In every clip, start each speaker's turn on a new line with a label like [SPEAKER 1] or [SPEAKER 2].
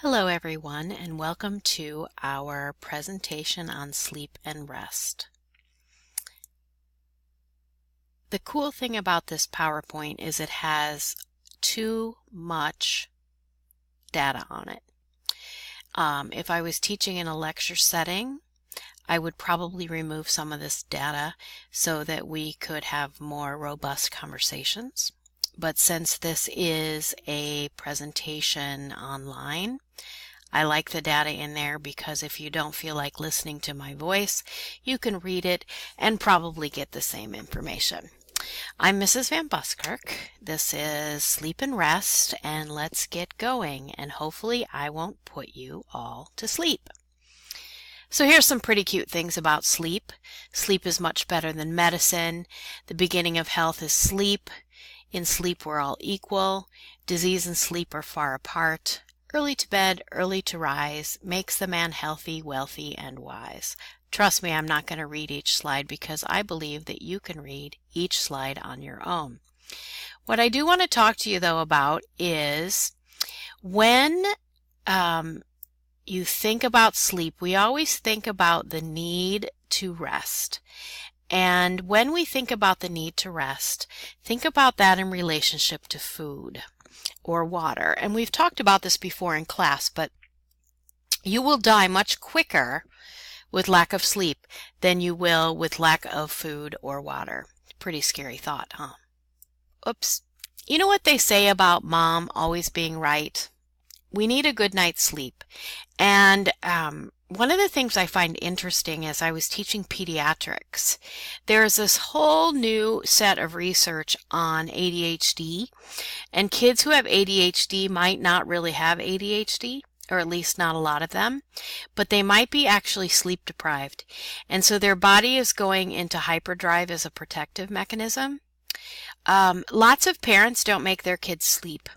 [SPEAKER 1] Hello everyone, and welcome to our presentation on sleep and rest. The cool thing about this PowerPoint is it has too much data on it. If I was teaching in a lecture setting, I would probably remove some of this data so that we could have more robust conversations. But since this is a presentation online, I like the data in there because if you don't feel like listening to my voice, you can read it and probably get the same information. I'm Mrs. Van Buskirk. This is Sleep and Rest, and let's get going, and hopefully I won't put you all to sleep. So here's some pretty cute things about sleep. Sleep is much better than medicine. The beginning of health is sleep. In sleep we're all equal. Disease and sleep are far apart. Early to bed, early to rise, makes the man healthy, wealthy, and wise. Trust me, I'm not going to read each slide because I believe that you can read each slide on your own. What I do want to talk to you though about is when you think about sleep, we always think about the need to rest. And when we think about the need to rest, think about that in relationship to food or water. And we've talked about this before in class, but you will die much quicker with lack of sleep than you will with lack of food or water. Pretty scary thought, huh? Oops. You know what they say about mom always being right? We need a good night's sleep. And one of the things I find interesting as I was teaching pediatrics, there's this whole new set of research on ADHD, and kids who have ADHD might not really have ADHD, or at least not a lot of them, but they might be actually sleep deprived. And so their body is going into hyperdrive as a protective mechanism. Lots of parents don't make their kids sleep.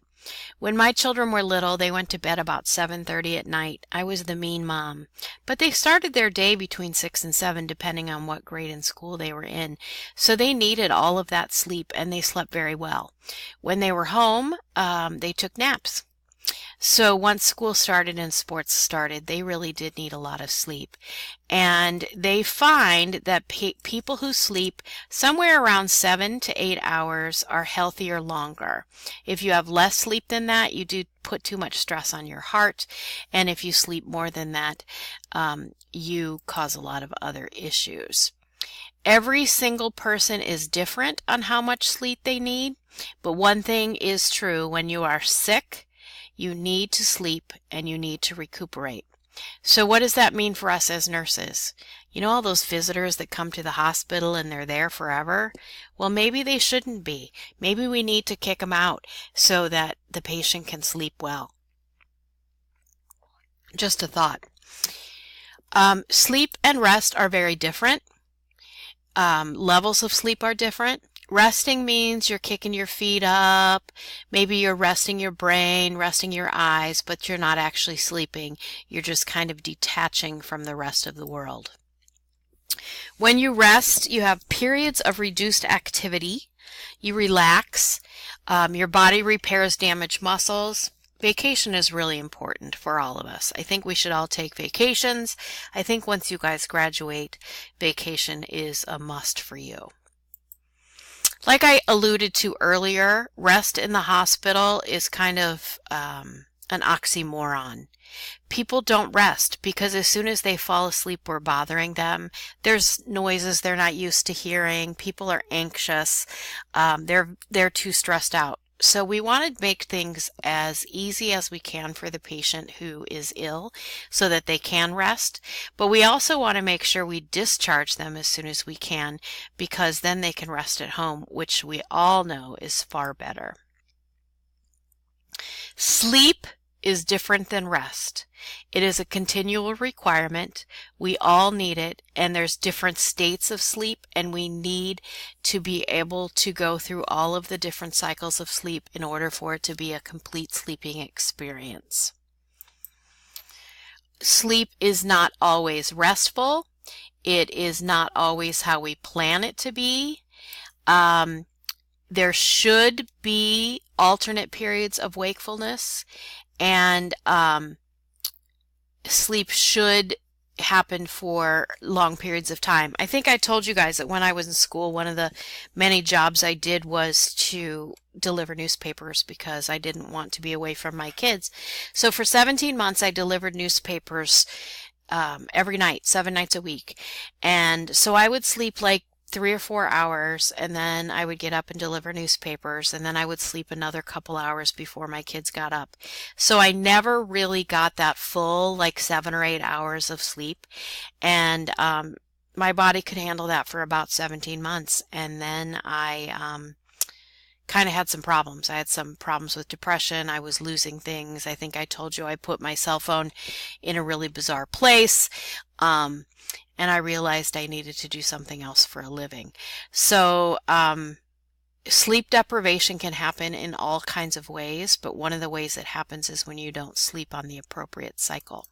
[SPEAKER 1] When my children were little, they went to bed about 7:30 at night. I was the mean mom. But they started their day between 6 and 7, depending on what grade in school they were in. So they needed all of that sleep, and they slept very well. When they were home, they took naps. So once school started and sports started, they really did need a lot of sleep. And they find that people who sleep somewhere around 7 to 8 hours are healthier longer. If you have less sleep than that, you do put too much stress on your heart. And if you sleep more than that, you cause a lot of other issues. Every single person is different on how much sleep they need. But one thing is true: when you are sick, you need to sleep and you need to recuperate. So what does that mean for us as nurses? You know all those visitors that come to the hospital and they're there forever? Well, maybe they shouldn't be. Maybe we need to kick them out so that the patient can sleep well. Just a thought. Sleep and rest are very different. Levels of sleep are different. Resting means you're kicking your feet up, maybe you're resting your brain, resting your eyes, but you're not actually sleeping. You're just kind of detaching from the rest of the world. When you rest, you have periods of reduced activity. You relax. Your body repairs damaged muscles. Vacation is really important for all of us. I think we should all take vacations. I think once you guys graduate, vacation is a must for you. Like I alluded to earlier, rest in the hospital is kind of an oxymoron. People don't rest because as soon as they fall asleep, we're bothering them. There's noises they're not used to hearing. People are anxious. They're too stressed out. So we want to make things as easy as we can for the patient who is ill so that they can rest. But we also want to make sure we discharge them as soon as we can, because then they can rest at home, which we all know is far better. Sleep is different than rest. It is a continual requirement. We all need it, and there's different states of sleep, and we need to be able to go through all of the different cycles of sleep in order for it to be a complete sleeping experience. Sleep is not always restful. It is not always how we plan it to be. There should be alternate periods of wakefulness, and sleep should happen for long periods of time. I think I told you guys that when I was in school, one of the many jobs I did was to deliver newspapers because I didn't want to be away from my kids. So for 17 months, I delivered newspapers every night, 7 nights a week. And so I would sleep like 3 or 4 hours, and then I would get up and deliver newspapers, and then I would sleep another couple hours before my kids got up. So I never really got that full, like 7 or 8 hours of sleep. And my body could handle that for about 17 months. And then I kind of had some problems. I had some problems with depression. I was losing things. I think I told you I put my cell phone in a really bizarre place. And I realized I needed to do something else for a living. So, sleep deprivation can happen in all kinds of ways, but one of the ways it happens is when you don't sleep on the appropriate cycle.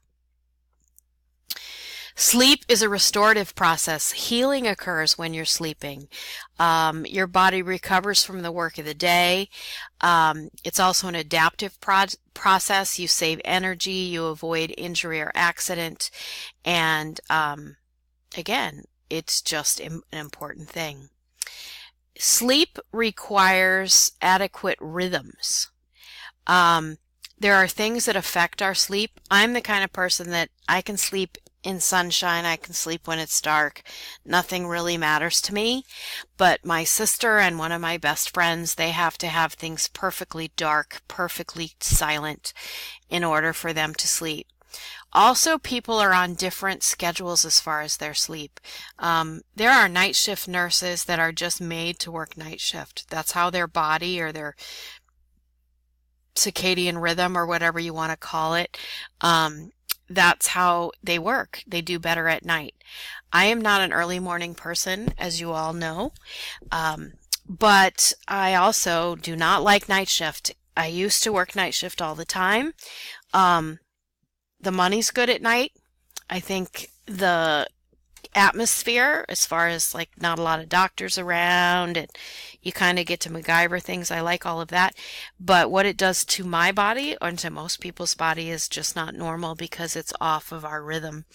[SPEAKER 1] Sleep is a restorative process. Healing occurs when you're sleeping. Your body recovers from the work of the day. It's also an adaptive process. You save energy, you avoid injury or accident, and again, it's just an important thing. Sleep requires adequate rhythms. There are things that affect our sleep. I'm the kind of person that I can sleep in sunshine, I can sleep when it's dark. Nothing really matters to me. But my sister and one of my best friends, they have to have things perfectly dark, perfectly silent in order for them to sleep. Also, people are on different schedules as far as their sleep. There are night shift nurses that are just made to work night shift. That's how their body or their circadian rhythm or whatever you want to call it, that's how they work. They do better at night. I am not an early morning person, as you all know, but I also do not like night shift. I used to work night shift all the time. The money's good at night. I think the atmosphere, as far as like not a lot of doctors around and you kind of get to MacGyver things, I like all of that. But what it does to my body and to most people's body is just not normal because it's off of our rhythm.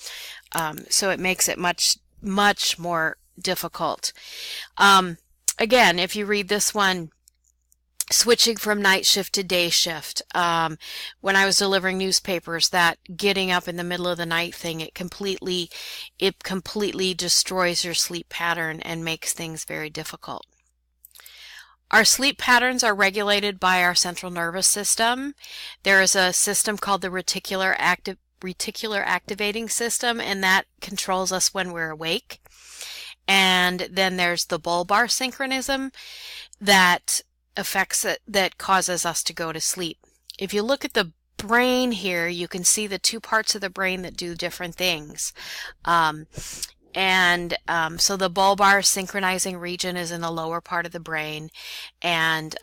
[SPEAKER 1] So it makes it much, much more difficult. Again, if you read this one, switching from night shift to day shift. When I was delivering newspapers, that getting up in the middle of the night thing, it completely destroys your sleep pattern and makes things very difficult. Our sleep patterns are regulated by our central nervous system. There is a system called the reticular activating system, and that controls us when we're awake. And then there's the bulbar synchronism that affects it, that causes us to go to sleep. If you look at the brain here, you can see the two parts of the brain that do different things. So the bulbar synchronizing region is in the lower part of the brain and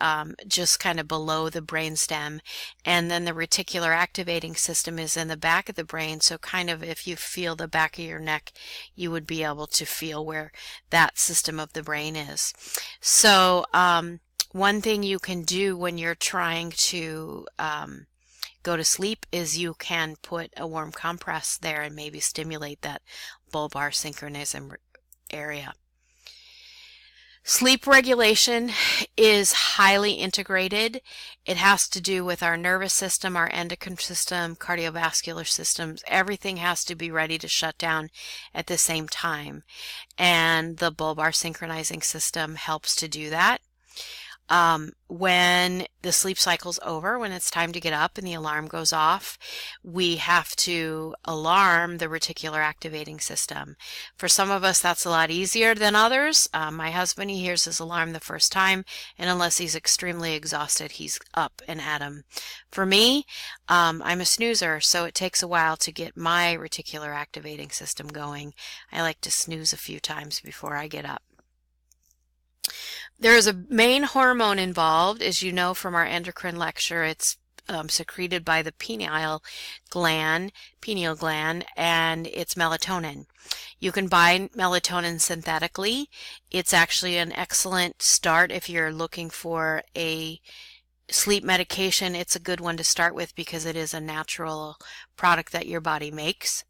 [SPEAKER 1] just kind of below the brainstem. And then the reticular activating system is in the back of the brain. So kind of if you feel the back of your neck, you would be able to feel where that system of the brain is. So one thing you can do when you're trying to go to sleep is you can put a warm compress there and maybe stimulate that bulbar synchronism area. Sleep regulation is highly integrated. It has to do with our nervous system, our endocrine system, cardiovascular systems. Everything has to be ready to shut down at the same time. And the bulbar synchronizing system helps to do that. When the sleep cycle's over, when it's time to get up and the alarm goes off, we have to alarm the reticular activating system. For some of us, that's a lot easier than others. My husband, he hears his alarm the first time, and unless he's extremely exhausted, he's up and at him. For me, I'm a snoozer, so it takes a while to get my reticular activating system going. I like to snooze a few times before I get up. There is a main hormone involved, as you know from our endocrine lecture. It's secreted by the pineal gland, and it's melatonin. You can buy melatonin synthetically. It's actually an excellent start if you're looking for a sleep medication, it's a good one to start with because it is a natural product that your body makes.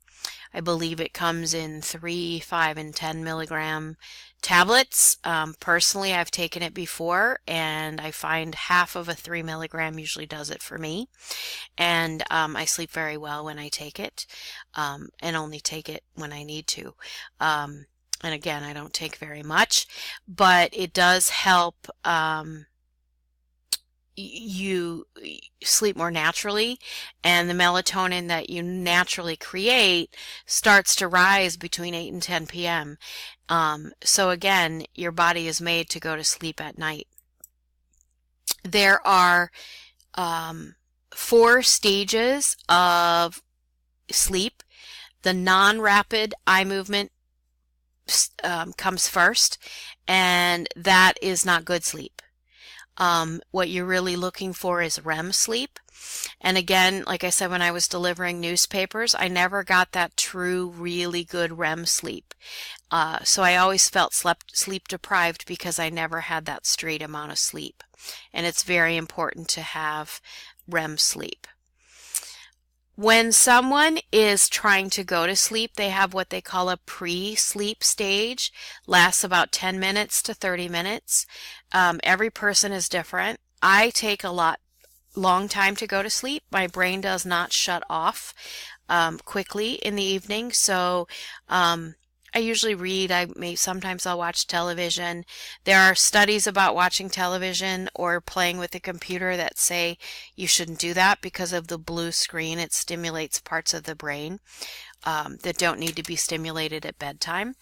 [SPEAKER 1] I believe it comes in 3, 5, and 10 milligram tablets. Personally, I've taken it before, and I find half of a 3 milligram usually does it for me. And I sleep very well when I take it, and only take it when I need to. And again, I don't take very much, but it does help you sleep more naturally, and the melatonin that you naturally create starts to rise between 8 and 10 p.m. So again, your body is made to go to sleep at night. There are 4 stages of sleep. The non-rapid eye movement comes first, and that is not good sleep. What you're really looking for is REM sleep. And again, like I said, when I was delivering newspapers, I never got that true, really good REM sleep. So I always felt sleep deprived because I never had that straight amount of sleep. And it's very important to have REM sleep. When someone is trying to go to sleep, they have what they call a pre-sleep stage, lasts about 10 minutes to 30 minutes. Every person is different. I take a long time to go to sleep. My brain does not shut off quickly in the evening, so I usually read. Sometimes I'll watch television. There are studies about watching television or playing with the computer that say you shouldn't do that because of the blue screen. It stimulates parts of the brain that don't need to be stimulated at bedtime.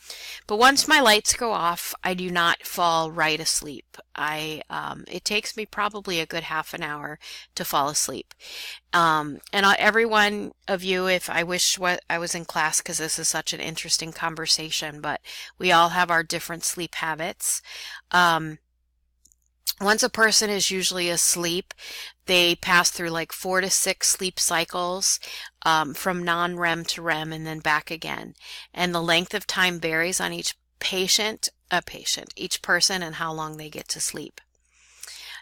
[SPEAKER 1] But once my lights go off, I do not fall right asleep. It takes me probably a good half an hour to fall asleep. Every one of you, if I wish I was in class because this is such an interesting conversation, but we all have our different sleep habits. Once a person is usually asleep, they pass through like 4 to 6 sleep cycles from non-REM to REM and then back again. And the length of time varies on each each person and how long they get to sleep.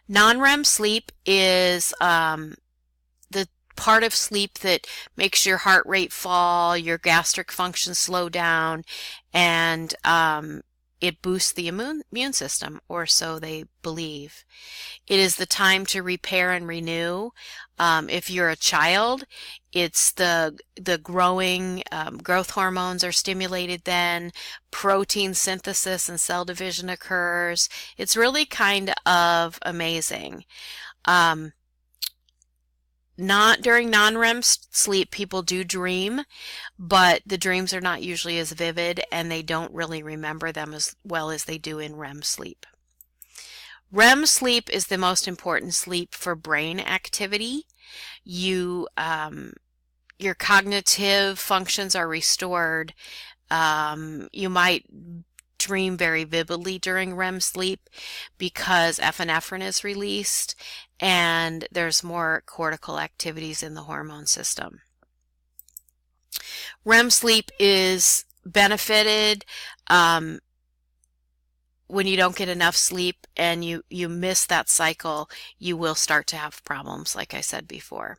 [SPEAKER 1] Non-REM sleep is the part of sleep that makes your heart rate fall, your gastric function slow down, and it boosts the immune system, or so they believe. It is the time to repair and renew. If you're a child, it's the growth hormones are stimulated then, protein synthesis and cell division occurs. It's really kind of amazing. Not during non-REM sleep, people do dream, but the dreams are not usually as vivid and they don't really remember them as well as they do in REM sleep. REM sleep is the most important sleep for brain activity. Your cognitive functions are restored. You might dream very vividly during REM sleep because epinephrine is released and there's more cortical activities in the hormone system. REM sleep is benefited when you don't get enough sleep and you miss that cycle, you will start to have problems, like I said before.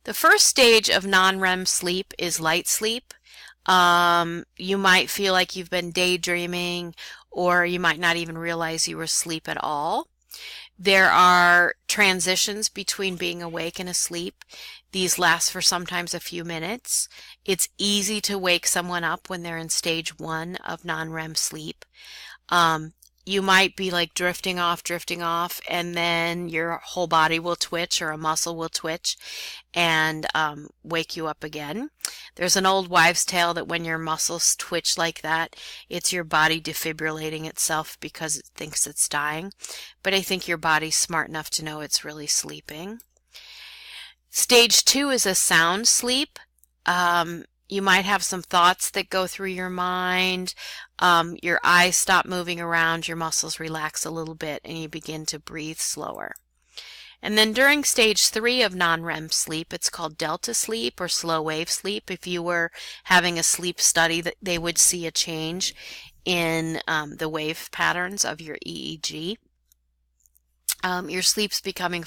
[SPEAKER 1] The first stage of non-REM sleep is light sleep. You might feel like you've been daydreaming, or you might not even realize you were asleep at all. There are transitions between being awake and asleep. These last for sometimes a few minutes. It's easy to wake someone up when they're in stage 1 of non-REM sleep. You might be like drifting off, and then your whole body will twitch or a muscle will twitch and wake you up again. There's an old wives' tale that when your muscles twitch like that, it's your body defibrillating itself because it thinks it's dying. But I think your body's smart enough to know it's really sleeping. Stage 2 is a sound sleep. You might have some thoughts that go through your mind. Your eyes stop moving around, your muscles relax a little bit, and you begin to breathe slower. And then during stage 3 of non-REM sleep, it's called delta sleep or slow wave sleep. If you were having a sleep study, they would see a change in the wave patterns of your EEG. your sleep's becoming